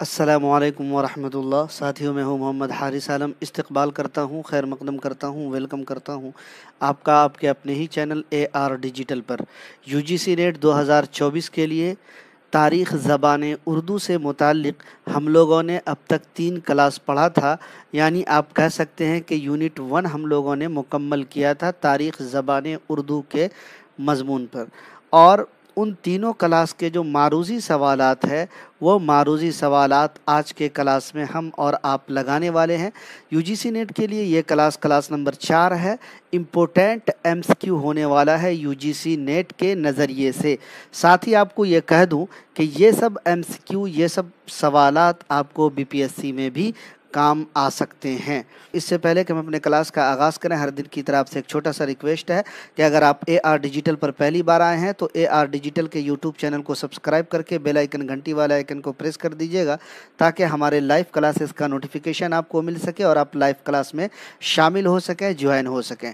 अस्सलामुअलैकुम वरहमतुल्लाह। साथियों, मैं हूं मोहम्मद हारिस आलम। इस्तकबाल करता हूं, खैर मकदम करता हूं, वेलकम करता हूं आपका आपके अपने ही चैनल AR डिजिटल पर। यूजीसी नेट 2024 के लिए तारीख़ ज़बान उर्दू से मुताल्लिक़ हम लोगों ने अब तक 3 क्लास पढ़ा था, यानी आप कह सकते हैं कि यूनिट 1 हम लोगों ने मुकम्मल किया था तारीख़ ज़बान उर्दू के मज़मून पर। और उन तीनों क्लास के जो मारूज़ी सवालात है, वो मारूज़ी सवालात आज के क्लास में हम और आप लगाने वाले हैं। यूजीसी नेट के लिए ये क्लास नंबर 4 है। इम्पोर्टेंट MCQ होने वाला है यूजीसी नेट के नज़रिए से। साथ ही आपको ये कह दूं कि ये सब MCQ, ये सब सवालात आपको BPSC में भी काम आ सकते हैं। इससे पहले कि हम अपने क्लास का आगाज़ करें, हर दिन की तरह आपसे एक छोटा सा रिक्वेस्ट है कि अगर आप AR डिजिटल पर पहली बार आए हैं तो AR डिजिटल के यूट्यूब चैनल को सब्सक्राइब करके बेल आइकन, घंटी वाला आइकन को प्रेस कर दीजिएगा, ताकि हमारे लाइव क्लासेस का नोटिफिकेशन आपको मिल सके और आप लाइव क्लास में शामिल हो सकें, ज्वाइन हो सकें।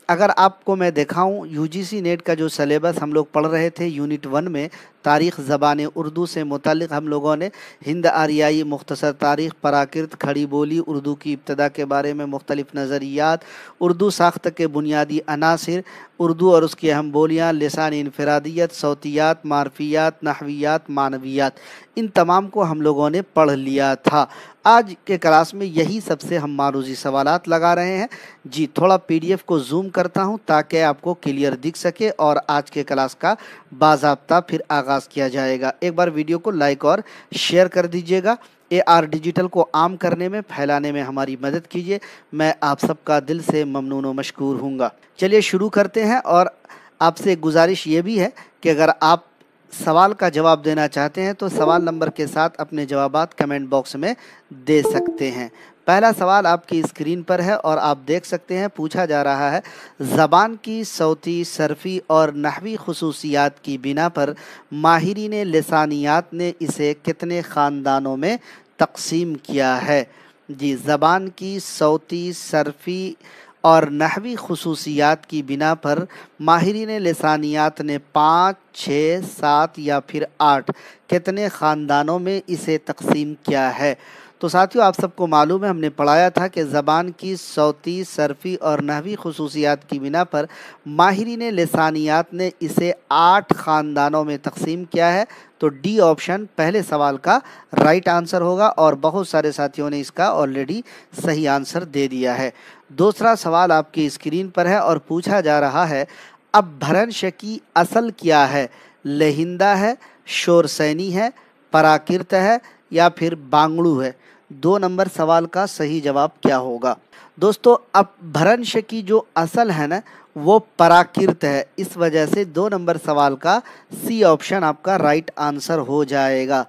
अगर आपको मैं दिखाऊं, यूजीसी नेट का जो सिलेबस हम लोग पढ़ रहे थे यूनिट 1 में, तारीख़ ज़बान उर्दू से मुताल्लिक़ हम लोगों ने हिंद आरियाई, मुख्तसर तारीख़, प्राकृत, खड़ी बोली, उर्दू की इब्तदा के बारे में मुख्तलिफ़ नज़रियात, उर्दू साख्त के बुनियादी अनासिर, उर्दू और उसकी अहम बोलियाँ, लिसानी इनफरादियत, सौतियात, मारफियात, नहवियात, मानवियात, इन तमाम को हम लोगों ने पढ़ लिया था। आज के क्लास में यही सबसे हम मारूज़ी सवालात लगा रहे हैं। जी, थोड़ा PDF को जूम करता हूं ताकि आपको क्लियर दिख सके और आज के क्लास का बाज़ाब्ता फिर आगाज़ किया जाएगा। एक बार वीडियो को लाइक और शेयर कर दीजिएगा। AR डिजिटल को आम करने में, फैलाने में हमारी मदद कीजिए। मैं आप सबका दिल से ममनून व मशकूर हूँगा। चलिए शुरू करते हैं। और आपसे गुजारिश ये भी है कि अगर आप सवाल का जवाब देना चाहते हैं तो सवाल नंबर के साथ अपने जवाबात कमेंट बॉक्स में दे सकते हैं। पहला सवाल आपकी स्क्रीन पर है और आप देख सकते हैं, पूछा जा रहा है, ज़बान की सौती, सरफ़ी और नहवी खुसूसियात की बिना पर माहिरीन लिसानियात ने इसे कितने ख़ानदानों में तक़सीम किया है? जी, ज़बान की सौती, सरफ़ी और नहवी खुसूसियात की बिना पर माहिरीन लिसानियात ने 5, 6, 7 या फिर 8 कितने ख़ानदानों में इसे तक़सीम किया है? तो साथियों, आप सबको मालूम है, हमने पढ़ाया था कि ज़बान की सौती, सरफ़ी और नहवी खुसूसियात की बिना पर माहिरीन लिसानियात ने इसे 8 ख़ानदानों में तक़सीम किया है। तो डी ऑप्शन पहले सवाल का राइट आंसर होगा और बहुत सारे साथियों ने इसका ऑलरेडी सही आंसर दे दिया है। दूसरा सवाल आपकी स्क्रीन पर है और पूछा जा रहा है, अपभ्रंश की असल क्या है? लहिंदा है, शोरसैनी है, प्राकृत है या फिर बांगड़ू है? 2 नंबर सवाल का सही जवाब क्या होगा? दोस्तों, अपभ्रंश की जो असल है ना, वो प्राकृत है। इस वजह से 2 नंबर सवाल का सी ऑप्शन आपका राइट आंसर हो जाएगा।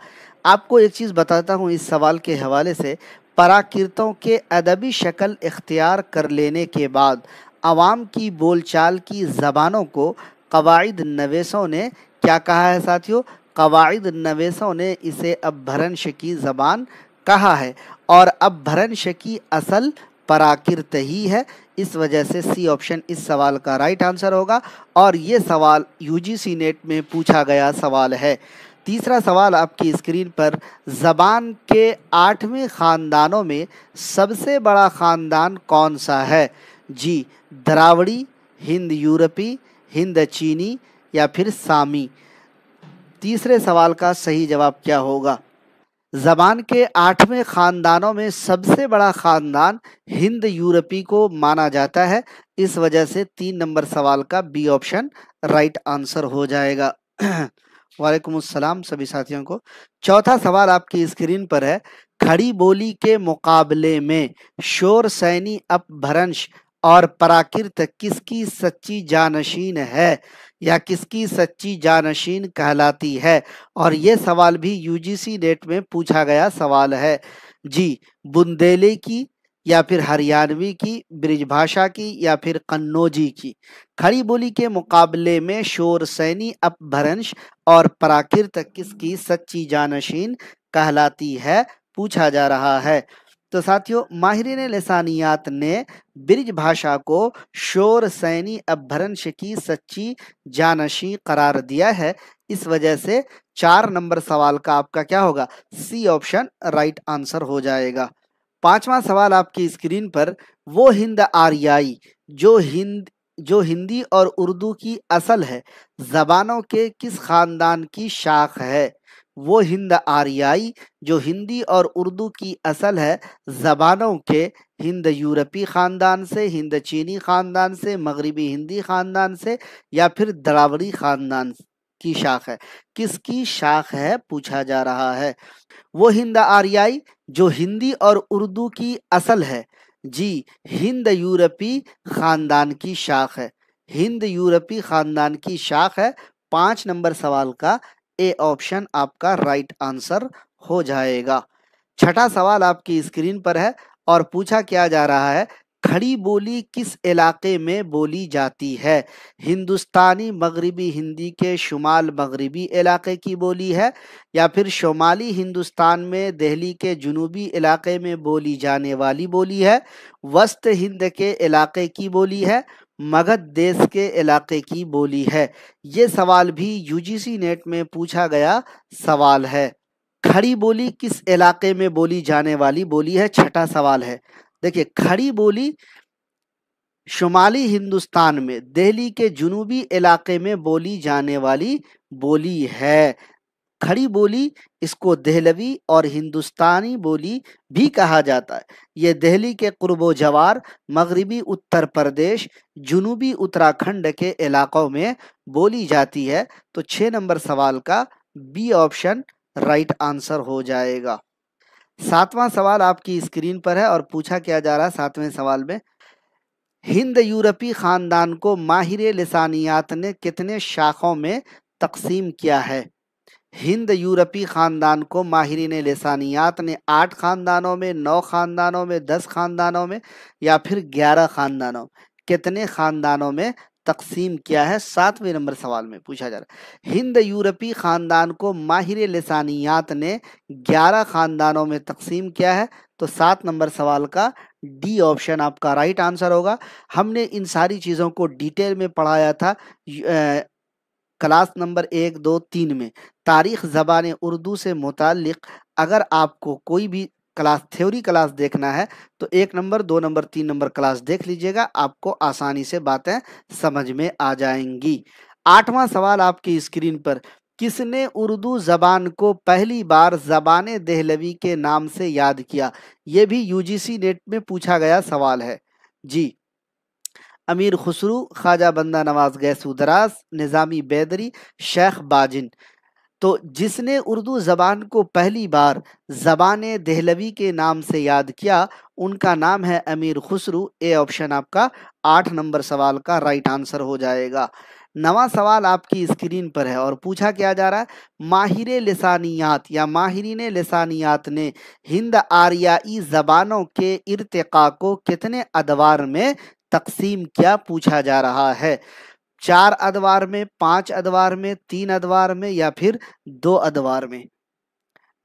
आपको एक चीज़ बताता हूँ इस सवाल के हवाले से। प्राकृतों के अदबी शक्ल इख्तियार कर लेने के बाद आवाम की बोलचाल की ज़बानों को कवाइद नवेसों ने क्या कहा है साथियों? कवाइद नवेसों ने इसे अपभ्रंश की ज़बान कहा है और अपभ्रंश की असल प्राकृत ही है। इस वजह से सी ऑप्शन इस सवाल का राइट आंसर होगा और ये सवाल यूजीसी नेट में पूछा गया सवाल है। तीसरा सवाल आपकी स्क्रीन पर, ज़बान के 8वें ख़ानदानों में सबसे बड़ा ख़ानदान कौन सा है? जी, द्रावड़ी, हिंद यूरोपी, हिंद चीनी या फिर सामी? तीसरे सवाल का सही जवाब क्या होगा? ज़बान के 8वें ख़ानदानों में सबसे बड़ा ख़ानदान हिंद यूरोपी को माना जाता है। इस वजह से 3 नंबर सवाल का बी ऑप्शन राइट आंसर हो जाएगा। वालेकुम अस्सलाम सभी साथियों को। चौथा सवाल आपकी स्क्रीन पर है, खड़ी बोली के मुकाबले में शोर सैनी, अपभ्रंश और प्राकृत किसकी सच्ची जानशीन है या किसकी सच्ची जानशीन कहलाती है? और ये सवाल भी यूजीसी नेट में पूछा गया सवाल है। जी, बुंदेली की या फिर हरियाणवी की, ब्रिजभाषा की या फिर कन्नौजी की? खड़ी बोली के मुकाबले में शोर सैनी, अपभ्रंश और प्राकृत किसकी सच्ची जानशीन कहलाती है, पूछा जा रहा है। तो साथियों, माहिरीन लिसानियात ने ब्रिज भाषा को शोर सैनी, अपभ्रंश की सच्ची जानशी करार दिया है। इस वजह से 4 नंबर सवाल का आपका क्या होगा, सी ऑप्शन राइट आंसर हो जाएगा। पांचवा सवाल आपकी स्क्रीन पर, वो हिंद आर्याई जो हिंदी और उर्दू की असल है, जबानों के किस खानदान की शाख है। वो हिंद आर्याई जो हिंदी और उर्दू की असल है, जबानों के हिंद यूरोपी खानदान से, हिंद चीनी खानदान से, मगरिबी हिंदी खानदान से, या फिर द्राविड़ी खानदान की शाख है। किसकी शाख है पूछा जा रहा है। वो हिंद आर्याई जो हिंदी और उर्दू की असल है, जी हिंद यूरोपी खानदान की शाख है। हिंद यूरोपी खानदान की शाख है। 5 नंबर सवाल का ए ऑप्शन आपका राइट आंसर हो जाएगा। छठा सवाल आपकी स्क्रीन पर है और पूछा क्या जा रहा है, खड़ी बोली किस इलाके में बोली जाती है। हिंदुस्तानी मगरिबी हिंदी के शुमाल मगरिबी इलाके की बोली है, या फिर शुमाली हिंदुस्तान में दिल्ली के जुनूबी इलाके में बोली जाने वाली बोली है, वस्त हिंद के इलाके की बोली है, मगध देश के इलाके की बोली है। ये सवाल भी यूजीसी नेट में पूछा गया सवाल है। खड़ी बोली किस इलाके में बोली जाने वाली बोली है, छठा सवाल है। देखिए, खड़ी बोली शुमाली हिंदुस्तान में दिल्ली के जुनूबी इलाके में बोली जाने वाली बोली है। खड़ी बोली इसको देहलवी और हिंदुस्तानी बोली भी कहा जाता है। ये दिल्ली के कुर्बो जवार, मगरिबी उत्तर प्रदेश, जुनूबी उत्तराखंड के इलाकों में बोली जाती है। तो 6 नंबर सवाल का बी ऑप्शन राइट आंसर हो जाएगा। सातवां सवाल आपकी स्क्रीन पर है और पूछा क्या जा रहा है सातवें सवाल में, हिंद यूरोपी खानदान को माहिर लिसानियात ने कितने शाखों में तकसीम किया है। हिंद यूरोपी खानदान को माहिरीन लिसानियात ने 8 खानदानों में, 9 खानदानों में, 10 खानदानों में, या फिर 11 खानदानों, कितने खानदानों में तकसीम किया है। 7वें नंबर सवाल में पूछा जा रहा है, हिंद यूरोपी खानदान को माहिर लिसानियात ने 11 खानदानों में तकसीम किया है। तो 7 नंबर सवाल का डी ऑप्शन आपका राइट आंसर होगा। हमने इन सारी चीज़ों को डिटेल में पढ़ाया था क्लास नंबर 1, 2, 3 में। तारीख ज़बान उर्दू से मुताल्लिक़ अगर आपको कोई भी क्लास थ्योरी क्लास देखना है तो 1 नंबर, 2 नंबर, 3 नंबर क्लास देख लीजिएगा, आपको आसानी से बातें समझ में आ जाएंगी। 8वां सवाल आपकी स्क्रीन पर, किसने उर्दू ज़बान को पहली बार ज़बान देहलवी के नाम से याद किया। ये भी यूजीसी नेट में पूछा गया सवाल है। जी, अमीर खुसरू, ख्वाजा बंदा नवाज गैसू दराज, निज़ामी बैदरी, शेख बाजिन। तो जिसने उर्दू ज़बान को पहली बार ज़बान देहलवी के नाम से याद किया, उनका नाम है अमीर खुसरू। ए ऑप्शन आपका 8 नंबर सवाल का राइट आंसर हो जाएगा। 9वां सवाल आपकी स्क्रीन पर है और पूछा क्या जा रहा है, माहिर लिसानियात या माहिरीन लिसानियात ने हिंद आर्याई ज़बानों के इर्तिका को कितने अदवार में तकसीम किया पूछा जा रहा है। 4 अदवार में, 5 अदवार में, 3 अदवार में, या फिर 2 अदवार में।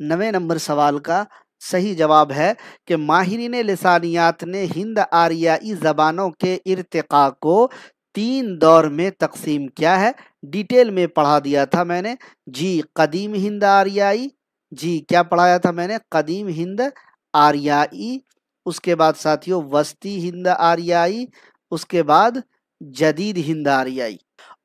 9वें नंबर सवाल का सही जवाब है कि माहिरीन लिसानियात ने हिंद आर्याई ज़बानों के इर्तिका को 3 दौर में तकसीम किया है। डिटेल में पढ़ा दिया था मैंने। जी, कदीम हिंद आर्याई, जी क्या पढ़ाया था मैंने, कदीम हिंद आर्याई, उसके बाद साथियों वस्ती हिंद आर्याई, उसके बाद जदीद हिंद आर्याई।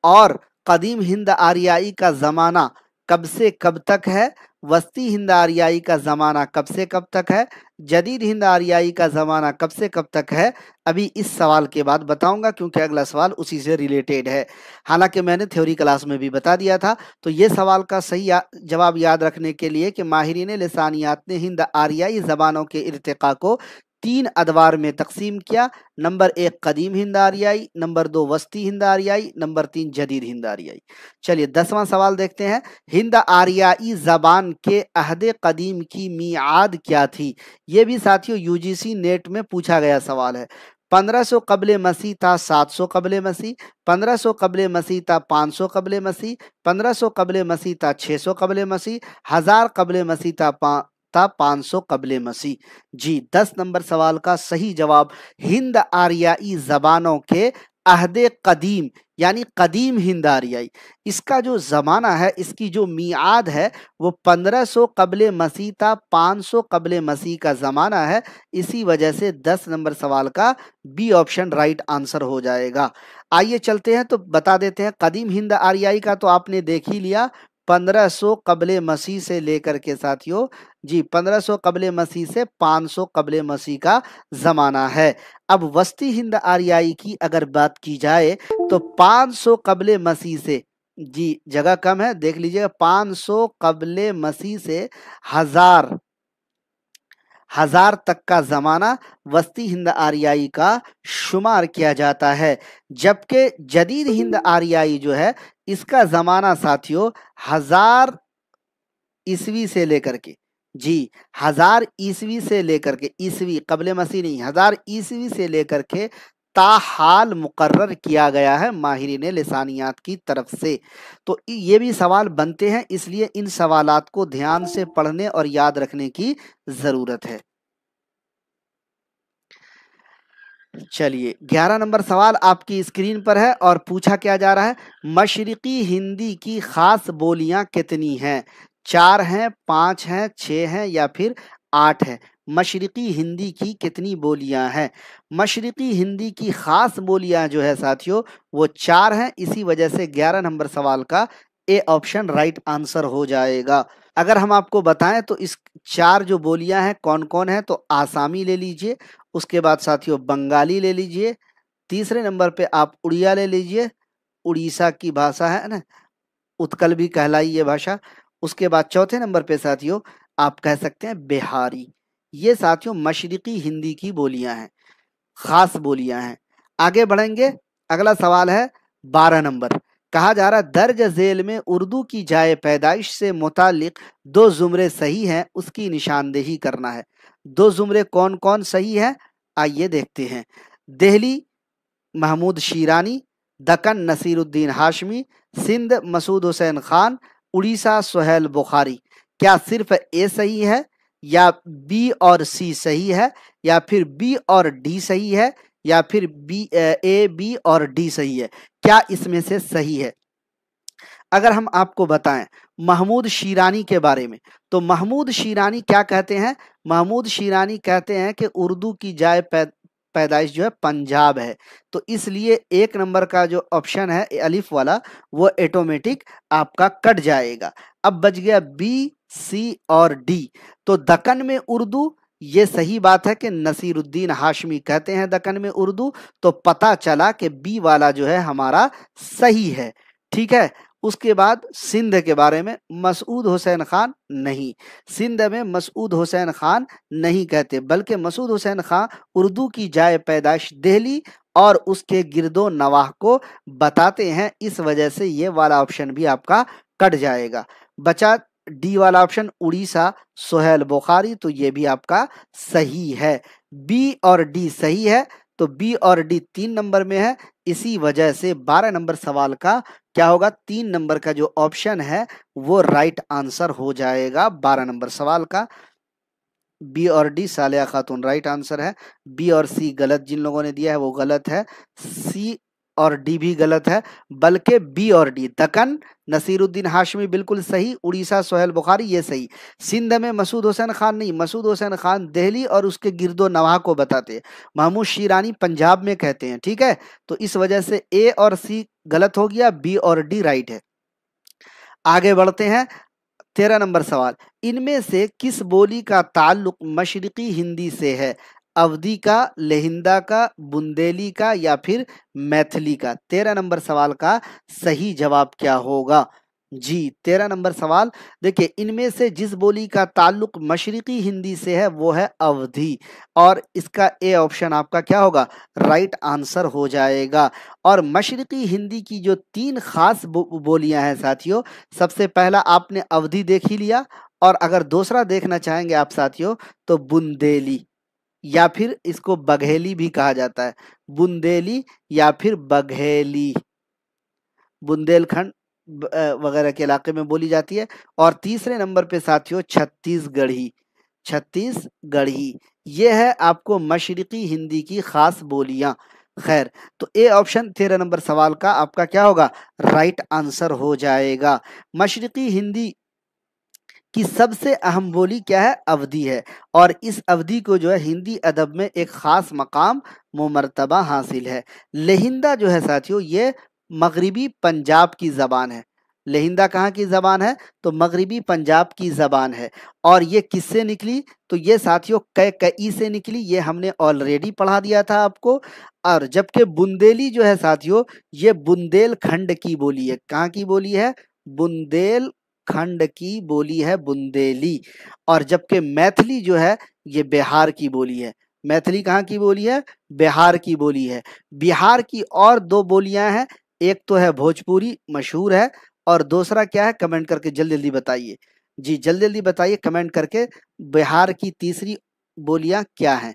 और कदीम हिंद आर्याई का ज़माना कब से कब तक है, वस्ती हिंद आर्याई का ज़माना कब से कब तक है, जदीद हिंद आर्याई का ज़माना कब से कब तक है, अभी इस सवाल के बाद बताऊंगा, क्योंकि अगला सवाल उसी से रिलेटेड है। हालांकि मैंने थ्योरी क्लास में भी बता दिया था। तो ये सवाल का सही जवाब याद रखने के लिए कि माहिरीन लिसानियात ने हिंद आर्याई ज़बानों के इर्तिका को 3 अदवार में तकसीम किया। नंबर 1 कदीम हिंद आर्याई, नंबर 2 वस्ती हिंद आर्याई, नंबर 3 जदीद हिंद आर्याई। चलिए 10वां सवाल देखते हैं, हिंद आर्याई ज़बान के अहद कदीम की मियाद क्या थी। ये भी साथियों यूजीसी नेट में पूछा गया सवाल है। 1500 कबले मसीह था 700 कबले मसीह, 1500 कबले मसीह था 500 कबले मसीह, 1500 कबले मसीह था 600 कबले मसीह, 1000 कबले मसीह था 500 कबले मसीह। जी, 10 नंबर सवाल का सही जवाब हिंद आर्याई ज़बानों के अहदे कदीम यानी कदीम हिंद आरियाई, इसका जो ज़माना है, इसकी जो मियाद है वो 1500 कबले मसीह था, 500 कबले मसीह का ज़माना है। इसी वजह से 10 नंबर सवाल का बी ऑप्शन राइट आंसर हो जाएगा। आइए चलते हैं तो बता देते हैं। कदीम हिंद आरियाई का तो आपने देख ही लिया, 1500 कबले मसीह से लेकर के साथियों जी 1500 कबले मसीह से 500 कबले मसीह का ज़माना है। अब वस्ती हिंद आरियाई की अगर बात की जाए तो 500 कबले मसीह से जी जगह कम है, देख लीजिएगा, 500 कबले मसीह से हजार हजार तक का जमाना वस्ती हिंद आरियाई का शुमार किया जाता है। जबकि जदीद हिंद आरियाई जो है इसका जमाना साथियों 1000 ईसवी से लेकर के जी 1000 ईसवी से लेकर के, ईसवी कबले मसीह नहीं, 1000 ईसवी से लेकर के ताहाल मुकर्रर किया गया है माहिरीन लिसानियात की तरफ से। तो ये भी सवाल बनते हैं, इसलिए इन सवालात को ध्यान से पढ़ने और याद रखने की जरूरत है। चलिए 11 नंबर सवाल आपकी स्क्रीन पर है और पूछा क्या जा रहा है, मशरिकी हिंदी की खास बोलियां कितनी हैं? 4 हैं, 5 हैं, 6 हैं या फिर 8 हैं? मशरिकी हिंदी की कितनी बोलियां हैं? मशरिकी हिंदी की खास बोलियां जो है साथियों वो 4 हैं। इसी वजह से 11 नंबर सवाल का ए ऑप्शन राइट आंसर हो जाएगा। अगर हम आपको बताएं तो इस 4 जो बोलियां हैं कौन कौन है, तो आसामी ले लीजिए, उसके बाद साथियों बंगाली ले लीजिए, तीसरे नंबर पे आप उड़िया ले लीजिए, उड़ीसा की भाषा है ना, उत्कल भी कहलाई ये भाषा। उसके बाद चौथे नंबर पे साथियों आप कह सकते हैं बिहारी। ये साथियों मशरिकी हिंदी की बोलियां हैं, खास बोलियां हैं। आगे बढ़ेंगे, अगला सवाल है 12 नंबर। कहा जा रहा है दर्ज झेल में उर्दू की जाए पैदाइश से मुतालिक 2 जुमरे सही हैं, उसकी निशानदेही करना है। 2 जुमरे कौन कौन सही है, आइए देखते हैं। दिल्ली महमूद शीरानी, दक्कन नसीरुद्दीन हाशमी, सिंध मसूद हुसैन खान, उड़ीसा सुहेल बुखारी। क्या सिर्फ ए सही है, या बी और सी सही है, या फिर बी और डी सही है, या फिर ए बी और डी सही है? क्या इसमें से सही है? अगर हम आपको बताएं महमूद शीरानी के बारे में, तो महमूद शीरानी क्या कहते हैं? महमूद शीरानी कहते हैं कि उर्दू की जाए पैदाइश जो है पंजाब है। तो इसलिए 1 नंबर का जो ऑप्शन है अलिफ वाला वो ऑटोमेटिक आपका कट जाएगा। अब बच गया बी, सी और डी। तो दक्कन में उर्दू, ये सही बात है कि नसीरुद्दीन हाशमी कहते हैं दक्कन में उर्दू, तो पता चला कि बी वाला जो है हमारा सही है। ठीक है। उसके बाद सिंध के बारे में, मसूद हुसैन खान नहीं, सिंध में मसूद हुसैन खान नहीं कहते, बल्कि मसूद हुसैन खान उर्दू की जाए पैदाइश दिल्ली और उसके गिरदो नवाह को बताते हैं। इस वजह से ये वाला ऑप्शन भी आपका कट जाएगा। बचा डी वाला ऑप्शन उड़ीसा सुहेल बुखारी, तो ये भी आपका सही है। बी और डी सही है, तो बी और डी 3 नंबर में है। इसी वजह से 12 नंबर सवाल का क्या होगा, 3 नंबर का जो ऑप्शन है वो राइट आंसर हो जाएगा 12 नंबर सवाल का। बी और डी सालिया खातून राइट आंसर है। बी और सी गलत जिन लोगों ने दिया है वो गलत है। सी और डी भी गलत है, बल्कि बी और डी दक्कन नसीरुद्दीन हाशमी बिल्कुल सही, उड़ीसा सुहेल बुखारी ये सही। सिंध में मसूद हुसैन खान नहीं, मसूद हुसैन खान दिल्ली और उसके गिरदो नवाह को बताते हैं। महमूद शीरानी पंजाब में कहते हैं। ठीक है, तो इस वजह से ए और सी गलत हो गया, बी और डी राइट है। आगे बढ़ते हैं, 13 नंबर सवाल, इनमें से किस बोली का ताल्लुक मशरिकी हिंदी से है? अवधी का, लहिंदा का, बुंदेली का या फिर मैथिली का? 13 नंबर सवाल का सही जवाब क्या होगा? जी 13 नंबर सवाल, देखिए इनमें से जिस बोली का ताल्लुक मशरिकी हिंदी से है वो है अवधी, और इसका ए ऑप्शन आपका क्या होगा, राइट आंसर हो जाएगा। और मशरिकी हिंदी की जो 3 खास बोलियां हैं साथियों, सबसे पहला आपने अवधी देख ही लिया, और अगर दूसरा देखना चाहेंगे आप साथियों तो बुंदेली, या फिर इसको बघेली भी कहा जाता है, बुंदेली या फिर बघेली, बुंदेलखंड वगैरह के इलाके में बोली जाती है। और तीसरे नंबर पे साथियों छत्तीसगढ़ी, छत्तीसगढ़ी ये है आपको मशरिकी हिंदी की खास बोलियां। खैर, तो ए ऑप्शन 13 नंबर सवाल का आपका क्या होगा, राइट आंसर हो जाएगा। मशरिकी हिंदी की सबसे अहम बोली क्या है, अवधी है, और इस अवधि को जो है हिंदी अदब में एक खास मकाम मुमर्तबा हासिल है। लेहिंदा जो है साथियों, ये मगरिबी पंजाब की जबान है। लेहिंदा कहाँ की जबान है, तो मगरिबी पंजाब की जबान है। और ये किससे निकली, तो ये साथियों कई से निकली, ये हमने ऑलरेडी पढ़ा दिया था आपको। और जबकि बुंदेली जो है साथियों, ये बुंदेलखंड की बोली है। कहाँ की बोली है, बुंदेल खंड की बोली है बुंदेली। और जबकि मैथिली जो है ये बिहार की बोली है। मैथिली कहाँ की बोली है, बिहार की बोली है। बिहार की और दो बोलियां हैं, एक तो है भोजपुरी, मशहूर है, और दूसरा क्या है, कमेंट करके जल्दी जल्दी बताइए। जी जल्दी जल्दी बताइए कमेंट करके, बिहार की तीसरी बोलियां क्या है।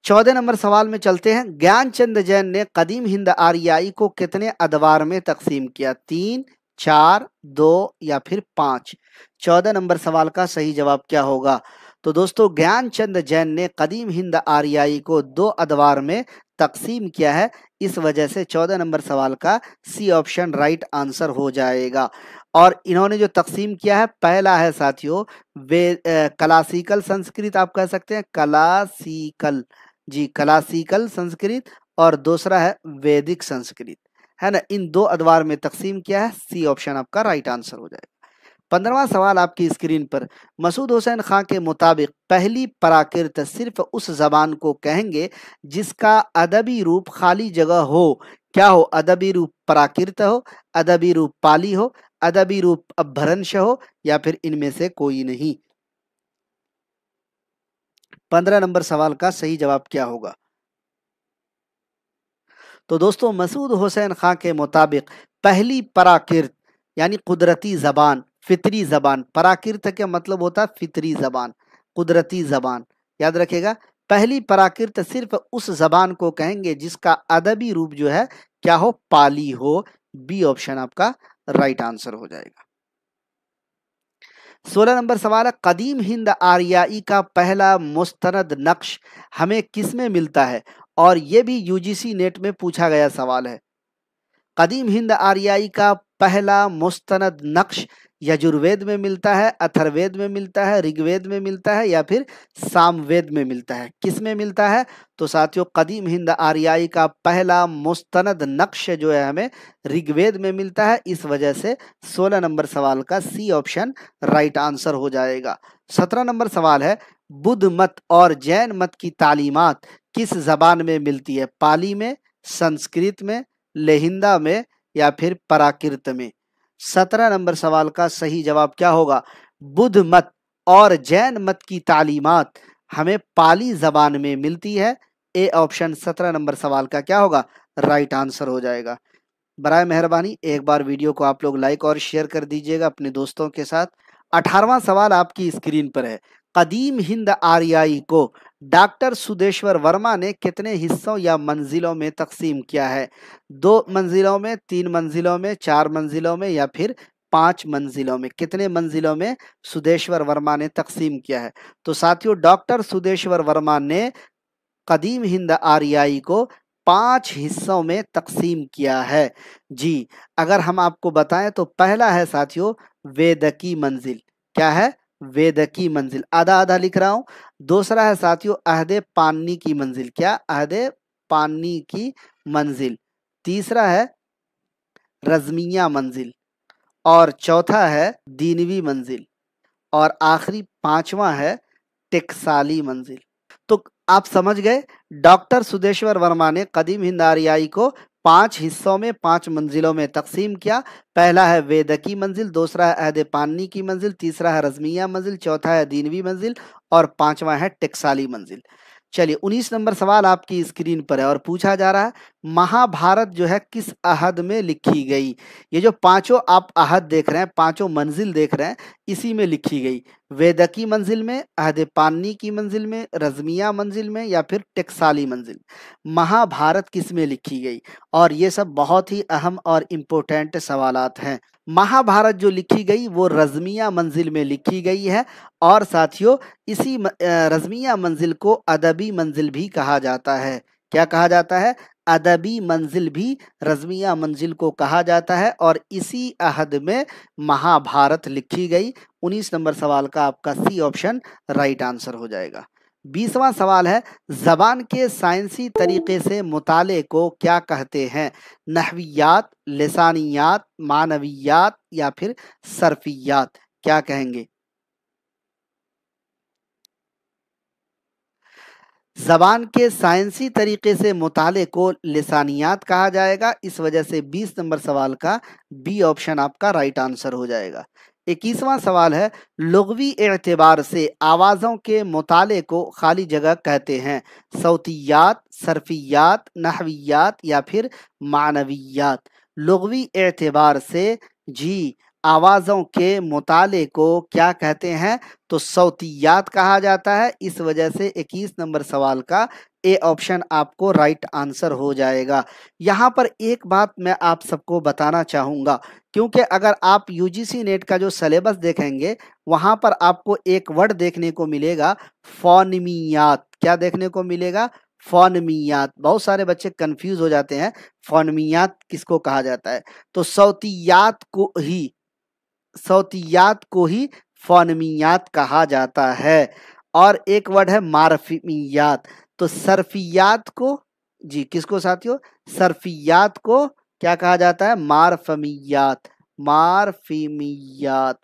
14 नंबर सवाल में चलते हैं। ज्ञानचंद जैन ने कदीम हिंद आर्याई को कितने अदवार में तकसीम किया, 3, 4, 2 या फिर 5। 14 नंबर सवाल का सही जवाब क्या होगा, तो दोस्तों ज्ञानचंद जैन ने कदीम हिंद आर्याई को 2 अदवार में तकसीम किया है। इस वजह से 14 नंबर सवाल का सी ऑप्शन राइट आंसर हो जाएगा। और इन्होंने जो तकसीम किया है, पहला है साथियों वे क्लासिकल संस्कृत, आप कह सकते हैं क्लासिकल, जी क्लासिकल संस्कृत, और दूसरा है वैदिक संस्कृत, है ना। इन 2 अदवार में तकसीम किया है, सी ऑप्शन आपका राइट आंसर हो जाएगा। 15वां सवाल आपकी स्क्रीन पर। मसूद हुसैन खां के मुताबिक पहली प्राकृत सिर्फ उस जबान को कहेंगे जिसका अदबी रूप खाली जगह हो। क्या हो, अदबी रूप प्राकृत हो, अदबी रूप पाली हो, अदबी रूप अपभ्रंश हो, या फिर इनमें से कोई नहीं। 15 नंबर सवाल का सही जवाब क्या होगा, तो दोस्तों मसूद हुसैन खां के मुताबिक पहली प्राकृत यानी कुदरती जबान, फितरी जबान, प्राकृत का मतलब होता है फितरी जबान, कुदरती जबान, याद रखेगा। पहली प्राकृत सिर्फ उस जबान को कहेंगे जिसका अदबी रूप जो है क्या हो, पाली हो। बी ऑप्शन आपका राइट आंसर हो जाएगा। 16 नंबर सवाल है। कदीम हिंद आर्याई का पहला मुस्तनद नक्श हमें किसमें मिलता है, और ये भी यूजीसी नेट में पूछा गया सवाल है। कदीम हिंद आर्याई का पहला मुस्तनद नक्श यजुर्वेद में मिलता है, अथर्ववेद में मिलता है, ऋग्वेद में मिलता है, या फिर सामवेद में मिलता है। किस में मिलता है, तो साथियों कदीम हिंद आर्याई का पहला मुस्तनद नक्श जो है हमें ऋग्वेद में मिलता है। इस वजह से 16 नंबर सवाल का सी ऑप्शन राइट आंसर हो जाएगा। 17 नंबर सवाल है। बुद्ध मत और जैन मत की तालीमात किस जबान में मिलती है, पाली में, संस्कृत में, लेहिंदा में, या फिर प्राकृत में। 17 नंबर सवाल का सही जवाब क्या होगा, बुद्ध मत और जैन मत की तालीमात हमें पाली जबान में मिलती है। ए ऑप्शन 17 नंबर सवाल का क्या होगा, राइट आंसर हो जाएगा। बराए मेहरबानी एक बार वीडियो को आप लोग लाइक और शेयर कर दीजिएगा अपने दोस्तों के साथ। 18वां सवाल आपकी स्क्रीन पर है। कदीम हिंद आर्याई को डॉक्टर सुदेश्वर वर्मा ने कितने हिस्सों या मंजिलों में तकसीम किया है, 2 मंजिलों में, 3 मंजिलों में, 4 मंजिलों में, या फिर 5 मंजिलों में। कितने मंजिलों में सुदेश्वर वर्मा ने तकसीम किया है, तो साथियों डॉक्टर सुदेश्वर वर्मा ने कदीम हिंद आर्याई को 5 हिस्सों में तकसीम किया है। जी अगर हम आपको बताएं तो पहला है साथियों वेदकी मंजिल। क्या है, वेदकी मंजिल, आधा आधा लिख रहा हूं। दूसरा है साथियों अहदे पानी की मंजिल। क्या, अहदे पानी की मंजिल। तीसरा है रजमिया मंजिल, और चौथा है दीनवी मंजिल, और आखिरी 5वां है टेक्साली मंजिल। तो आप समझ गए, डॉक्टर सुदेश्वर वर्मा ने कदीम हिंद आर्याई को 5 हिस्सों में 5 मंजिलों में तकसीम किया। पहला है वेदकी मंजिल, दूसरा है अहद पानी की मंजिल, तीसरा है रजमिया मंजिल, चौथा है दीनवी मंजिल, और 5वां है टेक्साली मंजिल। चलिए 19 नंबर सवाल आपकी स्क्रीन पर है और पूछा जा रहा है महाभारत जो है किस अहद में लिखी गई। ये जो पांचों आप अहद देख रहे हैं, पांचों मंजिल देख रहे हैं, इसी में लिखी गई। वेदकी मंजिल में, अहद पानी की मंजिल में, रज़मिया मंजिल में, या फिर टेक्साली मंजिल। महाभारत किस में लिखी गई? और ये सब बहुत ही अहम और इम्पोर्टेंट सवालात हैं। महाभारत जो लिखी गई वो रज़मिया मंजिल में लिखी गई है। और साथियों, इसी रज़मिया मंजिल को अदबी मंजिल भी कहा जाता है। क्या कहा जाता है? अदबी मंजिल भी रज़मिया मंजिल को कहा जाता है। और इसी अहद में महाभारत लिखी गई। 19 नंबर सवाल का आपका सी ऑप्शन राइट आंसर हो जाएगा। 20वां सवाल है, जबान के साइंसी तरीके से मुताले को क्या कहते हैं? नहवियात, लिसानियात, मानवियात, या फिर सर्फियात? क्या कहेंगे? जबान के साइंसी तरीके से मुताले को लिसानियात कहा जाएगा। इस वजह से 20 नंबर सवाल का बी ऑप्शन आपका राइट आंसर हो जाएगा। 21वां सवाल है, लुग़वी एतबार से आवाज़ों के मुताले को खाली जगह कहते हैं? सौतियात, सरफियात, नहवियात, या फिर मानवियात? लुग़वी एतबार से जी आवाज़ों के मुताले को क्या कहते हैं? तो सौतियात कहा जाता है। इस वजह से 21 नंबर सवाल का ए ऑप्शन आपको राइट आंसर हो जाएगा। यहाँ पर एक बात मैं आप सबको बताना चाहूँगा, क्योंकि अगर आप यूजीसी नेट का जो सिलेबस देखेंगे वहाँ पर आपको एक वर्ड देखने को मिलेगा, फ़ोनेमियात। क्या देखने को मिलेगा? फ़ोनेमियात। बहुत सारे बच्चे कंफ्यूज हो जाते हैं, फ़ोनेमियात किसको कहा जाता है? तो सौतियात को ही फ़ोनेमियात कहा जाता है। और एक वर्ड है मारफिमियात। तो सरफियात को जी किसको साथियों? सरफियात को क्या कहा जाता है? मारफमियात।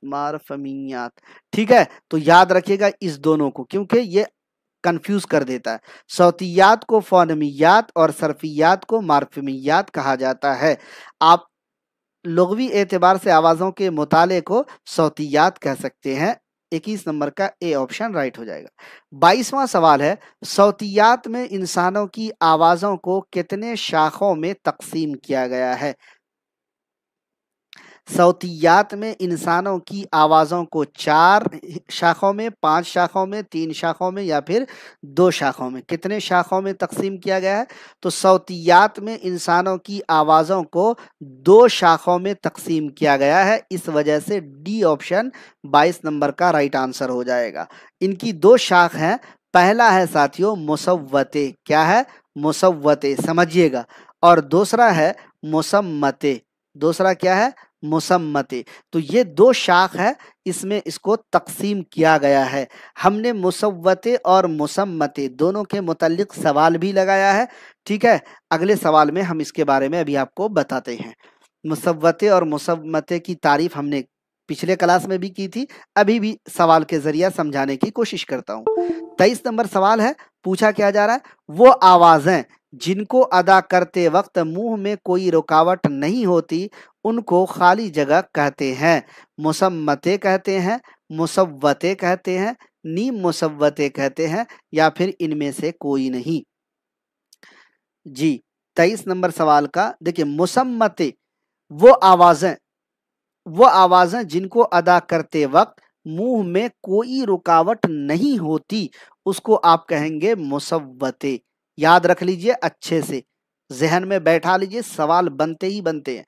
मारफिमियात। ठीक है, तो याद रखिएगा इस दोनों को, क्योंकि ये कंफ्यूज कर देता है। सौतियात को फ़ोनेमियात और सरफियात को मारफिमियात कहा जाता है। आप लुग़वी एतबार से आवाज़ों के मुताले को सौतियात कह सकते हैं। 21 नंबर का ए ऑप्शन राइट हो जाएगा। 22वां सवाल है, सौतियात में इंसानों की आवाज़ों को कितने शाखों में तकसीम किया गया है? सौतियात में इंसानों की आवाज़ों को 4 शाखों में, 5 शाखों में, 3 शाखों में, या फिर 2 शाखों में? कितने शाखों में तकसीम किया गया है? तो सौतियात में इंसानों की आवाज़ों को 2 शाखों में तकसीम किया गया है। इस वजह से डी ऑप्शन 22 नंबर का राइट आंसर हो जाएगा। इनकी 2 शाख हैं। पहला है साथियों मुसव्वते। क्या है? मुसव्वते, समझिएगा। और दूसरा है मुसम्मते। दूसरा क्या है? मुसम्मते। तो ये 2 शाख है, इसमें इसको तकसीम किया गया है। हमने मुसव्वते और मुसम्मते दोनों के मुतल्लिक सवाल भी लगाया है। ठीक है, अगले सवाल में हम इसके बारे में अभी आपको बताते हैं। मुसव्वते और मुसम्मते की तारीफ हमने पिछले क्लास में भी की थी, अभी भी सवाल के जरिए समझाने की कोशिश करता हूँ। 23 नंबर सवाल है, पूछा क्या जा रहा है, वो आवाज़ें जिनको अदा करते वक्त मुंह में कोई रुकावट नहीं होती उनको खाली जगह कहते हैं? मुसम्मते कहते हैं, मुसव्वते कहते हैं, नीम मुसव्वते कहते हैं, या फिर इनमें से कोई नहीं? जी 23 नंबर सवाल का देखिए, मुसम्मते वो आवाज़ें जिनको अदा करते वक्त मुंह में कोई रुकावट नहीं होती उसको आप कहेंगे मुसव्वते। याद रख लीजिए अच्छे से, जहन में बैठा लीजिए, सवाल बनते ही बनते हैं।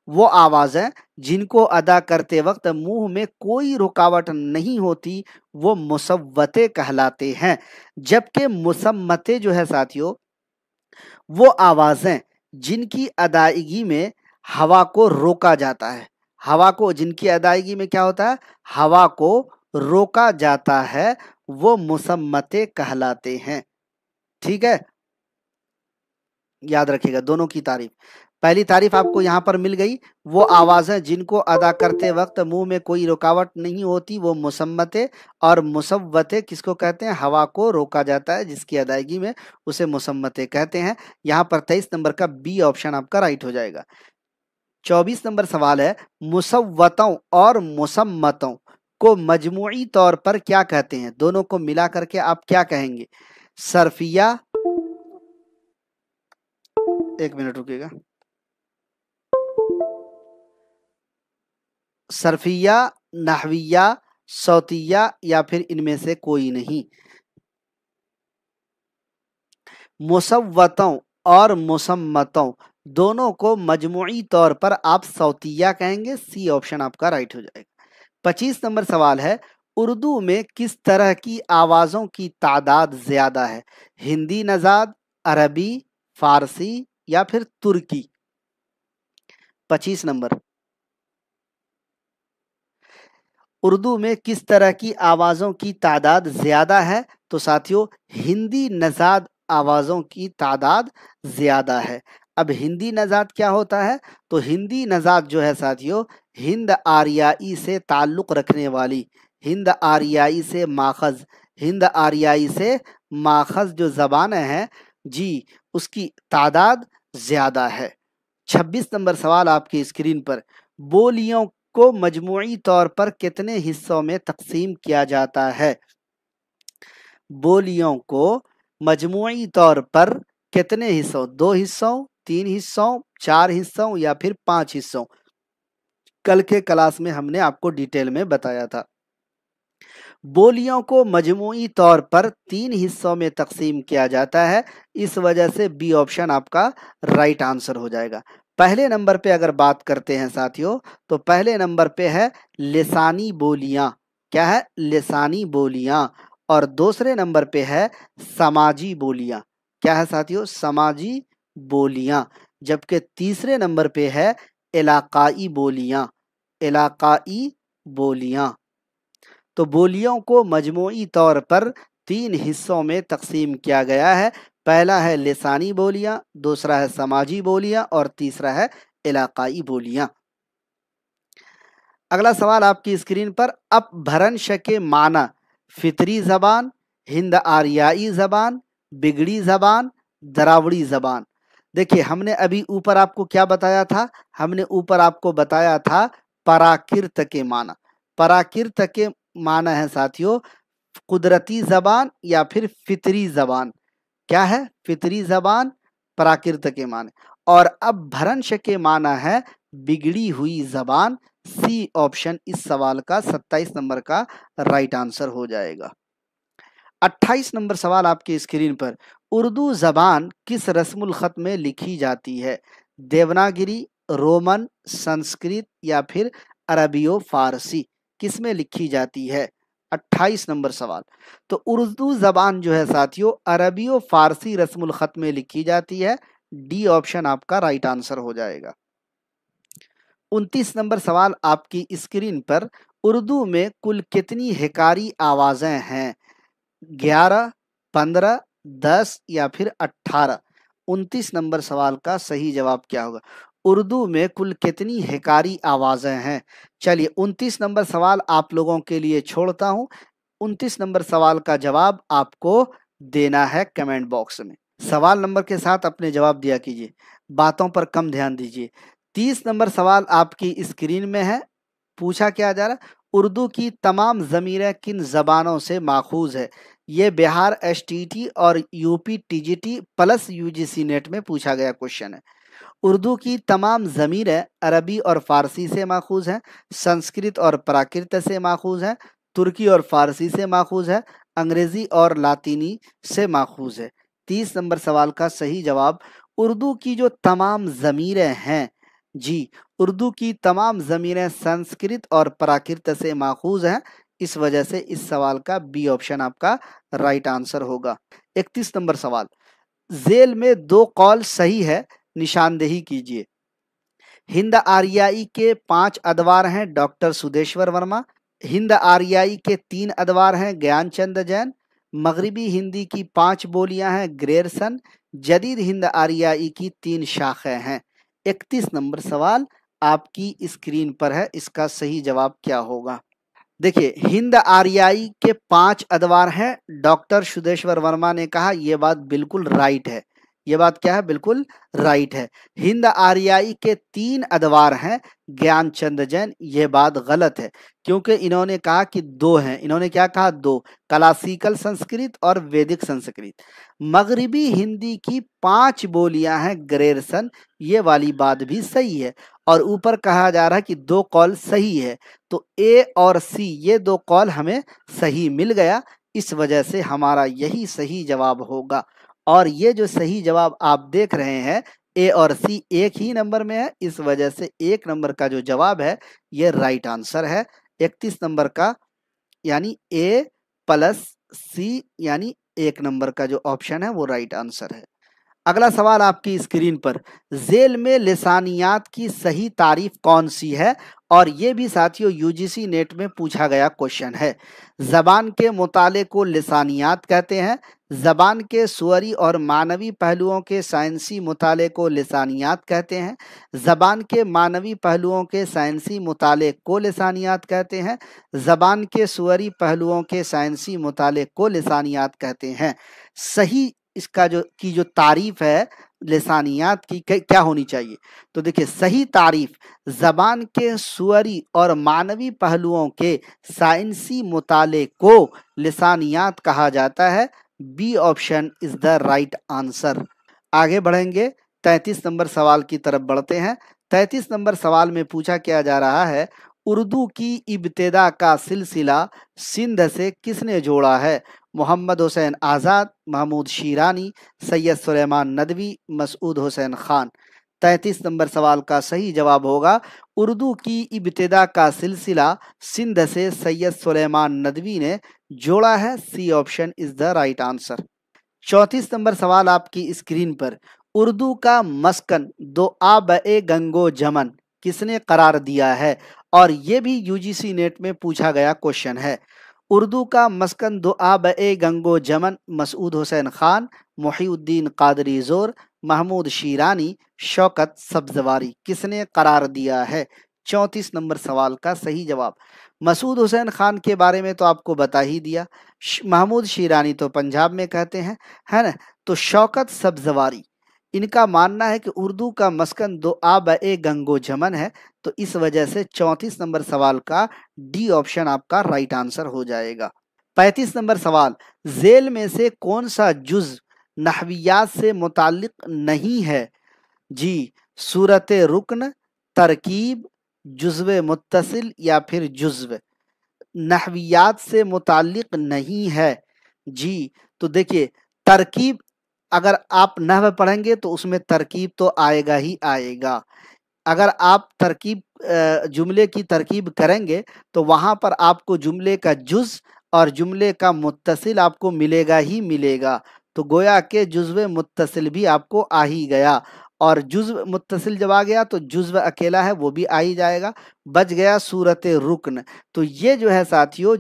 वो आवाज़ें जिनको अदा करते वक्त मुंह में कोई रुकावट नहीं होती वो मुसव्वते कहलाते हैं। जबकि मुसम्मते जो है साथियों, वो आवाज़ें जिनकी अदायगी में हवा को रोका जाता है। हवा को जिनकी अदायगी में क्या होता है? हवा को रोका जाता है, वो मुसम्मते कहलाते हैं। ठीक है, याद रखिएगा दोनों की तारीफ। पहली तारीफ आपको यहाँ पर मिल गई, वो आवाज़ें जिनको अदा करते वक्त मुंह में कोई रुकावट नहीं होती वो मुसम्मते। और मुसव्वते किसको कहते हैं? हवा को रोका जाता है जिसकी अदायगी में, उसे मुसम्मते कहते हैं। यहाँ पर 23 नंबर का बी ऑप्शन आपका राइट हो जाएगा। 24 नंबर सवाल है, मुसव्वतों और मुसम्मतों को मजमूई तौर पर क्या कहते हैं? दोनों को मिला करके आप क्या कहेंगे? सरफिया, एक मिनट रुकिएगा, सरफिया, नहविया, सौतिया या फिर इनमें से कोई नहीं। मुसव्वतों और मुसम्मतों दोनों को मजमुई तौर पर आप सौतिया कहेंगे। सी ऑप्शन आपका राइट हो जाएगा। 25 नंबर सवाल है, उर्दू में किस तरह की आवाजों की तादाद ज्यादा है? हिंदी नजाद, अरबी, फारसी या फिर तुर्की? 25 नंबर, उर्दू में किस तरह की आवाजों की तादाद ज्यादा है? तो साथियों, हिंदी नजाद आवाजों की तादाद ज्यादा है। अब हिंदी नजाद क्या होता है? तो हिंदी नजाद जो है साथियों, हिंद आर्याई से ताल्लुक रखने वाली, हिंद आर्याई से माखज, हिंद आर्याई से माखज जो जबानें हैं जी, उसकी तादाद ज्यादा है। 26 नंबर सवाल आपकी स्क्रीन पर, बोलियों को मजमूई तौर पर कितने हिस्सों में तकसीम किया जाता है? बोलियों को मजमूई तौर पर कितने हिस्सों, 2 हिस्सों, 3 हिस्सों, 4 हिस्सों या फिर 5 हिस्सों? कल के क्लास में हमने आपको डिटेल में बताया था। बोलियों को मजमूई तौर पर 3 हिस्सों में तकसीम किया जाता है, इस वजह से बी ऑप्शन आपका राइट आंसर हो जाएगा। पहले नंबर पे अगर बात करते हैं साथियों, तो पहले नंबर पे है लिसानी बोलियां। क्या है? लिसानी बोलियां। और दूसरे नंबर पे है समाजी बोलियां। क्या है साथियों? समाजी बोलियां। जबकि तीसरे नंबर पे है इलाकाई बोलियां। इलाकाई बोलियां। तो बोलियों को मजमूई तौर पर 3 हिस्सों में तकसीम किया गया है। पहला है लिसानी बोलियां, दूसरा है समाजी बोलियां और तीसरा है इलाकाई बोलियां। अगला सवाल आपकी स्क्रीन पर, अपभ्रंश के माना फितरी जबान, हिंद आर्याई जबान, बिगड़ी जबान, द्रावड़ी जबान। देखिए, हमने अभी ऊपर आपको क्या बताया था? हमने ऊपर आपको बताया था पराकृत के माना। पराकृत के माना है साथियों कुदरती जबान या फिर फितरी जबान। क्या है? फितरी जबान, प्राकृत के माने। और अब भ्रंश के माना है बिगड़ी हुई जबान। सी ऑप्शन इस सवाल का 27 नंबर का राइट आंसर हो जाएगा। 28 नंबर सवाल आपकी स्क्रीन पर, उर्दू जबान किस रस्मुल खत में लिखी जाती है? देवनागरी, रोमन, संस्कृत या फिर अरबियो फारसी? किस में लिखी जाती है? 28 नंबर सवाल। तो उर्दू जबान जो है साथियों अरबियो फारसी रस्मुल खत में लिखी जाती है। डी ऑप्शन आपका राइट आंसर हो जाएगा। 29 नंबर सवाल आपकी स्क्रीन पर, उर्दू में कुल कितनी हिकारी आवाजें हैं? 11, 15, 10 या फिर 18? 29 नंबर सवाल का सही जवाब क्या होगा? उर्दू में कुल कितनी हिकारी आवाजें हैं? चलिए 29 नंबर सवाल आप लोगों के लिए छोड़ता हूं। 29 नंबर सवाल का जवाब आपको देना है कमेंट बॉक्स में। सवाल नंबर के साथ अपने जवाब दिया कीजिए, बातों पर कम ध्यान दीजिए। 30 नंबर सवाल आपकी स्क्रीन में है। पूछा क्या जा रहा है? उर्दू की तमाम ज़मीरें किन ज़बानों से माखूज है? ये बिहार एसटीटी और UP TGT plus UGC net में पूछा गया क्वेश्चन है। उर्दू की तमाम ज़मीरें अरबी और फारसी से माखूज हैं, संस्कृत और प्राकृत से माखूज हैं, तुर्की और फारसी से माखूज है, अंग्रेजी और लातीनी से माखूज है। 30 नंबर सवाल का सही जवाब, उर्दू की जो तमाम ज़मीरें हैं जी, उर्दू की तमाम ज़मीरें संस्कृत और प्राकृत से माखूज हैं। इस वजह से इस सवाल का बी ऑप्शन आपका राइट आंसर होगा। 31 नंबर सवाल, जेल में 2 कौल सही है, निशानदेही कीजिए। हिंद आर्याई के 5 अदवार हैं डॉक्टर सुदेश्वर वर्मा। हिंद आर्याई के 3 अदवार हैं ज्ञानचंद जैन। मगरिबी हिंदी की 5 बोलियां हैं ग्रेरसन। जदीद हिंद आर्याई की 3 शाखें हैं। 31 नंबर सवाल आपकी स्क्रीन पर है, इसका सही जवाब क्या होगा? देखिए, हिंद आर्याई के 5 अदवार हैं, डॉक्टर सुदेश्वर वर्मा ने कहा यह बात बिल्कुल राइट है। ये बात क्या है, बिल्कुल राइट है। हिंद आर्याई के 3 अदवार हैं ज्ञानचंद जैन, ये बात गलत है क्योंकि इन्होंने कहा कि 2 हैं। इन्होंने क्या कहा, 2, क्लासिकल संस्कृत और वैदिक संस्कृत। मगरिबी हिंदी की 5 बोलियां हैं ग्रेरसन, ये वाली बात भी सही है। और ऊपर कहा जा रहा है कि 2 कॉल सही है, तो ए और सी ये 2 कॉल हमें सही मिल गया। इस वजह से हमारा यही सही जवाब होगा। और ये जो सही जवाब आप देख रहे हैं ए और सी एक ही नंबर में है, इस वजह से 1 नंबर का जो जवाब है ये राइट आंसर है। 31 नंबर का यानी ए प्लस सी यानी 1 नंबर का जो ऑप्शन है वो राइट आंसर है। अगला सवाल आपकी स्क्रीन पर, जेल में लिसानियात की सही तारीफ कौन सी है? और ये भी साथियों यूजीसी नेट में पूछा गया क्वेश्चन है। जबान के मुताले को लिसानियात कहते हैं। जबान के सुअरी और मानवी पहलुओं के साइंसी मुताले को लिसानियात कहते हैं। जबान के मानवी पहलुओं के साइंसी मुताले को लिसानियात कहते हैं। जबान के सुअरी पहलुओं के साइंसी मुताले को लिसानियात कहते हैं। सही इसका जो तारीफ है लिसानियात की क्या होनी चाहिए? तो देखिए सही तारीफ, जबान के सुअरी और मानवी पहलुओं के साइंसी मुताले को लिसानियात कहा जाता है। B option is the right answer. आगे बढ़ेंगे, 33 नंबर सवाल की तरफ बढ़ते हैं। 33 नंबर सवाल में पूछा क्या जा रहा है, उर्दू की इब्तिदा का सिलसिला सिंध से किसने जोड़ा है? मोहम्मद हुसैन आज़ाद, महमूद शिरानी, सैयद सुलेमान नदवी, मसूद हुसैन खान। 33 नंबर सवाल का सही जवाब होगा उर्दू की इब्तिदा का सिलसिला सिंध से सैयद सुलेमान नदवी ने जोड़ा है। C option is the right answer. 34 number सवाल आपकी स्क्रीन पर, उर्दू का मस्कन दो आ बे गंगो जमन किसने करार दिया है? और ये भी यूजीसी नेट में पूछा गया क्वेश्चन है। उर्दू का मस्कन दो आ बे गंगो जमन मसूद हुसैन खान, मुहीउद्दीन कादरी जोर, महमूद शिरानी, शौकत सब्जवारी किसने करार दिया है? 34 नंबर सवाल का सही जवाब, मसूद हुसैन खान के बारे में तो आपको बता ही दिया, महमूद शिरानी तो पंजाब में कहते हैं, है ना। तो शौकत सब्जवारी, इनका मानना है कि उर्दू का मस्कन दो आ बे गंगो जमन है। तो इस वजह से 34 नंबर सवाल का डी ऑप्शन आपका राइट आंसर हो जाएगा। 35 नंबर सवाल, जेल में से कौन सा जुज नहवियात से मुताल्लिक नहीं है? जी, सूरत रुकन, तरकीब, जुज़्व मुत्तसिल या फिर जुज़्व। नहवियात से मुताल्लिक नहीं है। जी, तो देखिए तरकीब, अगर आप नहव पढ़ेंगे तो उसमें तरकीब तो आएगा ही आएगा। अगर आप तरकीब जुमले की तरकीब करेंगे तो वहाँ पर आपको जुमले का जुज़ और जुमले का मुत्तसिल आपको मिलेगा ही मिलेगा। तो गोया के जुज़्व मुत्तसिल भी आपको आ ही गया, और जुज़्व मुत्तसिल जब आ गया तो जुज़्व अकेला है वो भी आ ही जाएगा। बच गया सूरत रुकन। तो ये जो है साथियों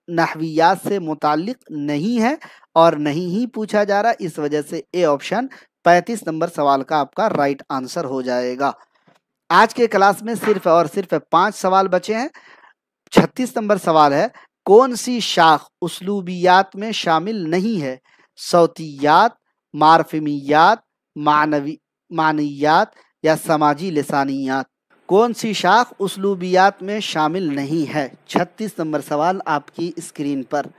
नहवियात से मुताल्लिक नहीं है और नहीं ही पूछा जा रहा, इस वजह से ए ऑप्शन 35 नंबर सवाल का आपका राइट आंसर हो जाएगा। आज के क्लास में सिर्फ और सिर्फ 5 सवाल बचे हैं। 36 नंबर सवाल है, कौन सी शाख उसलूबियात में शामिल नहीं है? सौतियात, मारफिमियात, मानवियात या समाजी लिसानियात। कौन सी शाख उसलूबियात में शामिल नहीं है? 36 नंबर सवाल आपकी स्क्रीन पर।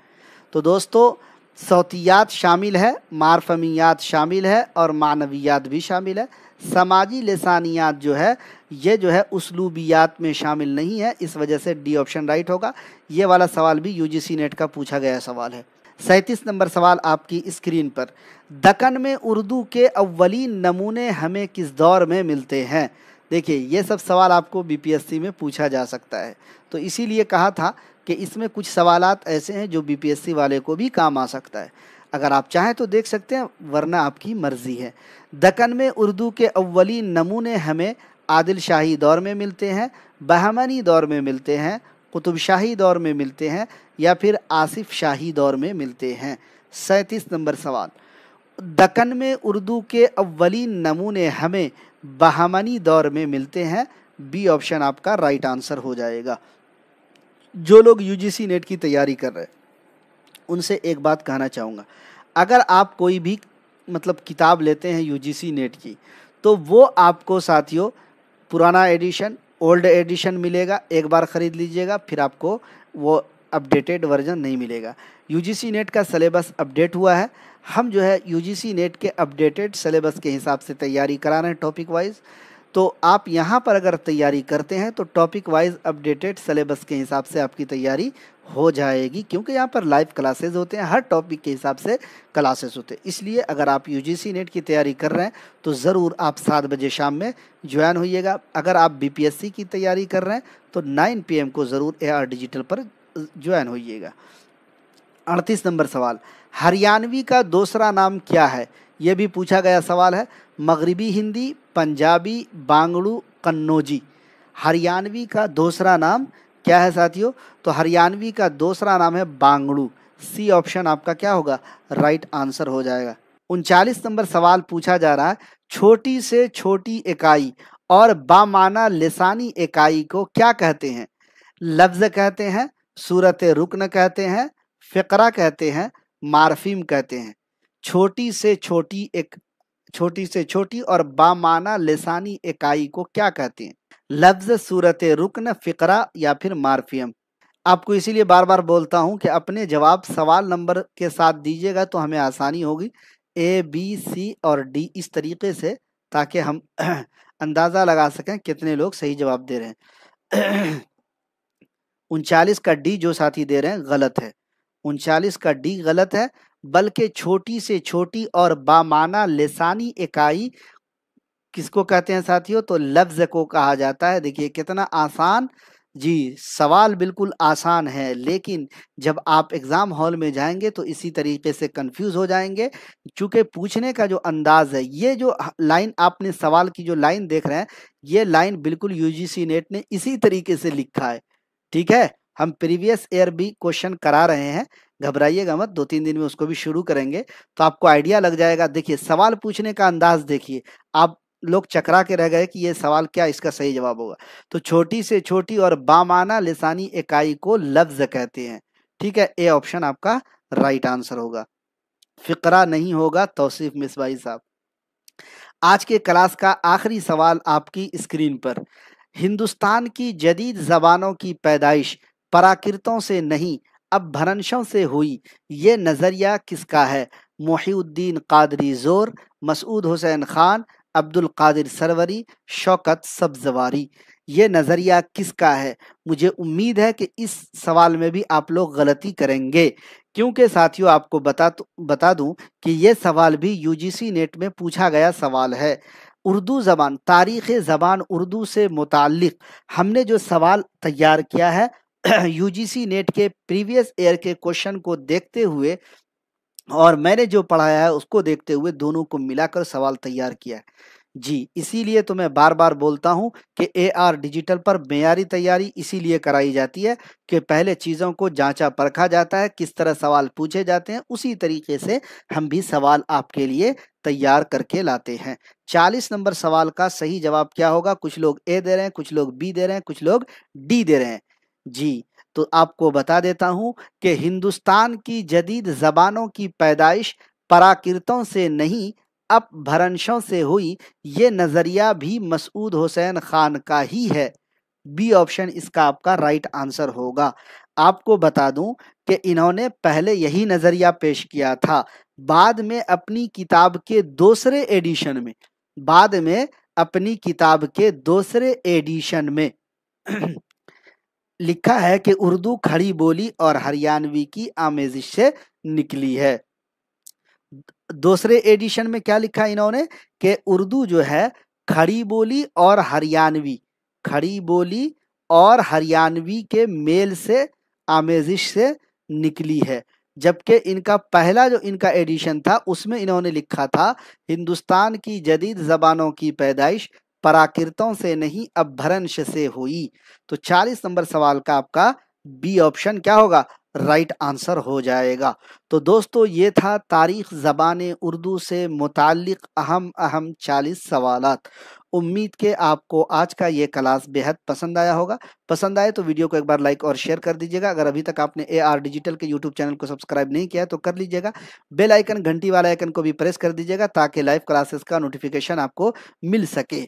तो दोस्तों सौतियात शामिल है, मारफमियात शामिल है और मानवियात भी शामिल है। समाजी लिसानियात जो है ये जो है उसलूबियात में शामिल नहीं है, इस वजह से डी ऑप्शन राइट होगा। ये वाला सवाल भी यूजीसी नेट का पूछा गया सवाल है। 37 नंबर सवाल आपकी स्क्रीन पर, दक्कन में उर्दू के अव्वलीन नमूने हमें किस दौर में मिलते हैं? देखिए ये सब सवाल आपको बीपीएससी में पूछा जा सकता है, तो इसीलिए कहा था कि इसमें कुछ सवालात ऐसे हैं जो बीपीएससी वाले को भी काम आ सकता है। अगर आप चाहें तो देख सकते हैं, वरना आपकी मर्जी है। दक्कन में उर्दू के अव्वलीन नमूने हमें आदिल शाही दौर में मिलते हैं, बहमनी दौर में मिलते हैं, कुतुब शाही दौर में मिलते हैं या फिर आसिफ शाही दौर में मिलते हैं। 37 नंबर सवाल, दक्कन में उर्दू के अव्वलीन नमूने हमें बहमनी दौर में मिलते हैं। बी ऑप्शन आपका राइट आंसर हो जाएगा। जो लोग यूजीसी नेट की तैयारी कर रहे हैं उनसे एक बात कहना चाहूँगा, अगर आप कोई भी मतलब किताब लेते हैं यूजीसी नेट की, तो वो आपको साथियों पुराना एडिशन, ओल्ड एडिशन मिलेगा। एक बार ख़रीद लीजिएगा, फिर आपको वो अपडेटेड वर्जन नहीं मिलेगा। यूजीसी नेट का सिलेबस अपडेट हुआ है। हम जो है यूजीसी नेट के अपडेटेड सिलेबस के हिसाब से तैयारी करा रहे हैं टॉपिक वाइज। तो आप यहाँ पर अगर तैयारी करते हैं तो टॉपिक वाइज अपडेटेड सिलेबस के हिसाब से आपकी तैयारी हो जाएगी, क्योंकि यहाँ पर लाइव क्लासेस होते हैं, हर टॉपिक के हिसाब से क्लासेस होते हैं। इसलिए अगर आप यूजीसी नेट की तैयारी कर रहे हैं तो ज़रूर आप 7 बजे शाम में ज्वाइन होइएगा। अगर आप बीपीएससी की तैयारी कर रहे हैं तो 9 PM को ज़रूर AR डिजिटल पर ज्वाइन होइएगा। 38 नंबर सवाल, हरियाणवी का दूसरा नाम क्या है? ये भी पूछा गया सवाल है। मगरिबी हिंदी, पंजाबी, बांगड़ू, कन्नौजी। हरियाणवी का दूसरा नाम क्या है साथियों? तो हरियाणवी का दूसरा नाम है बांगड़ू। सी ऑप्शन आपका क्या होगा? राइट आंसर हो जाएगा। 39 नंबर सवाल पूछा जा रहा है, छोटी से छोटी इकाई और बामाना लिसानी इकाई को क्या कहते हैं? लफ्ज़ कहते हैं, सूरत रुकन कहते हैं, फ़िक्रा कहते हैं, मारफीम कहते हैं। छोटी से छोटी और बामाना लिसानी इकाई को क्या कहते हैं? लफ्ज़, सूरत रुकन, फ़िक्रा या फिर मारफियम। आपको इसीलिए बार बार बोलता हूं कि अपने जवाब सवाल नंबर के साथ दीजिएगा तो हमें आसानी होगी, A, B, C और D इस तरीके से, ताकि हम अंदाज़ा लगा सकें कितने लोग सही जवाब दे रहे हैं। 39 का डी जो साथी दे रहे हैं गलत है। 39 का डी गलत है, बल्कि छोटी से छोटी और बामाना लिसानी इकाई किसको कहते हैं साथियों? तो लफ्ज़ को कहा जाता है। देखिए कितना आसान जी, सवाल बिल्कुल आसान है, लेकिन जब आप एग्ज़ाम हॉल में जाएंगे तो इसी तरीके से कंफ्यूज हो जाएंगे, क्योंकि पूछने का जो अंदाज़ है, ये जो लाइन आपने सवाल की जो लाइन देख रहे हैं, ये लाइन बिल्कुल यूजीसी नेट ने इसी तरीके से लिखा है। ठीक है, हम प्रीवियस ईयर भी क्वेश्चन करा रहे हैं, घबराइएगा मत, 2-3 दिन में उसको भी शुरू करेंगे तो आपको आइडिया लग जाएगा। देखिए सवाल पूछने का अंदाज देखिए, आप लोग चकरा के रह गए कि ये सवाल क्या, इसका सही जवाब होगा। तो छोटी से छोटी और बामाना लिसानी इकाई को लफ्ज़ कहते हैं। ठीक है, ए ऑप्शन आपका राइट आंसर होगा, फ़िक्रा नहीं होगा। तौसीफ मिसबाई साहब। आज के क्लास का आखिरी सवाल आपकी स्क्रीन पर, हिंदुस्तान की जदीद ज़बानों की पैदाइश प्राकृतों से नहीं अपभ्रंशों से हुई, ये नज़रिया किसका है? मोहिउद्दीन कादरी ज़ोर, मसूद हुसैन खान, अब्दुल कादिर सरवरी, शौकत सब्ज़वारी। ये नज़रिया किसका है? मुझे उम्मीद है कि इस सवाल में भी आप लोग गलती करेंगे, क्योंकि साथियों आपको बता दूं कि ये सवाल भी यूजीसी नेट में पूछा गया सवाल है। उर्दू ज़बान, तारीख़ ज़बान उर्दू से मुताल्लिक़ हमने जो सवाल तैयार किया है यूजीसी नेट के प्रीवियस ईयर के क्वेश्चन को देखते हुए और मैंने जो पढ़ाया है उसको देखते हुए दोनों को मिलाकर सवाल तैयार किया है जी। इसीलिए तो मैं बार बार बोलता हूं कि AR डिजिटल पर मेयारी तैयारी इसीलिए कराई जाती है कि पहले चीज़ों को जांचा परखा जाता है, किस तरह सवाल पूछे जाते हैं, उसी तरीके से हम भी सवाल आपके लिए तैयार करके लाते हैं। 40 नंबर सवाल का सही जवाब क्या होगा? कुछ लोग ए दे रहे हैं, कुछ लोग बी दे रहे हैं, कुछ लोग डी दे रहे हैं जी। तो आपको बता देता हूं कि हिंदुस्तान की जदीद ज़बानों की पैदाइश प्राकृतों से नहीं अपभ्रंशों से हुई, ये नज़रिया भी मसूद हुसैन खान का ही है। बी ऑप्शन इसका आपका राइट आंसर होगा। आपको बता दूं कि इन्होंने पहले यही नज़रिया पेश किया था, बाद में अपनी किताब के दूसरे एडिशन में लिखा है कि उर्दू खड़ी बोली और हरियाणवी की आमेजिश से निकली है। दूसरे एडिशन में क्या लिखा इन्होंने कि उर्दू जो है खड़ी बोली और हरियाणवी के मेल से, आमेजिश से निकली है। जबकि इनका पहला जो इनका एडिशन था उसमें इन्होंने लिखा था हिंदुस्तान की जदीद ज़बानों की पैदाइश प्राकृतों से नहीं अपभ्रंश से हुई। तो 40 नंबर सवाल का आपका बी ऑप्शन क्या होगा? राइट आंसर हो जाएगा। तो दोस्तों ये था तारीख ज़बान उर्दू से मुताल्लिक़ अहम अहम 40 सवालात। उम्मीद के आपको आज का ये क्लास बेहद पसंद आया होगा। पसंद आए तो वीडियो को एक बार लाइक और शेयर कर दीजिएगा। अगर अभी तक आपने AR डिजिटल के यूट्यूब चैनल को सब्सक्राइब नहीं किया है तो कर लीजिएगा। बेल आइकन घंटी वाला आइकन को भी प्रेस कर दीजिएगा ताकि लाइव क्लासेस का नोटिफिकेशन आपको मिल सके।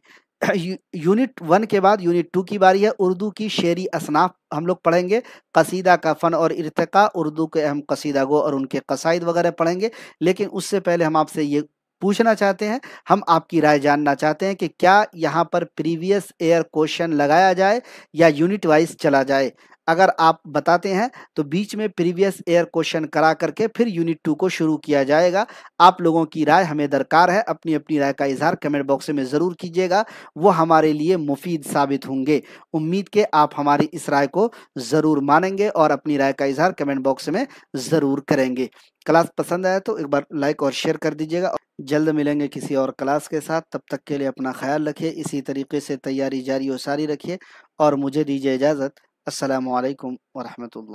यूनिट 1 के बाद यूनिट 2 की बारी है। उर्दू की शेरी असनाफ हम लोग पढ़ेंगे। कसीदा का फ़न और इर्तिका, उर्दू के अहम कसीदा गो और उनके कसाइद वगैरह पढ़ेंगे। लेकिन उससे पहले हम आपसे ये पूछना चाहते हैं, हम आपकी राय जानना चाहते हैं कि क्या यहाँ पर प्रीवियस ईयर क्वेश्चन लगाया जाए या यूनिट वाइज चला जाए। अगर आप बताते हैं तो बीच में प्रीवियस ईयर क्वेश्चन करा करके फिर यूनिट 2 को शुरू किया जाएगा। आप लोगों की राय हमें दरकार है। अपनी अपनी राय का इजहार कमेंट बॉक्स में ज़रूर कीजिएगा, वो हमारे लिए मुफीद साबित होंगे। उम्मीद के आप हमारी इस राय को ज़रूर मानेंगे और अपनी राय का इजहार कमेंट बॉक्स में ज़रूर करेंगे। क्लास पसंद आया तो एक बार लाइक और शेयर कर दीजिएगा। जल्द मिलेंगे किसी और क्लास के साथ, तब तक के लिए अपना ख्याल रखिए। इसी तरीके से तैयारी जारी और सारी रखिए और मुझे दीजिए इजाज़त। अस्सलामु अलैकुम व रहमतुल्लाह।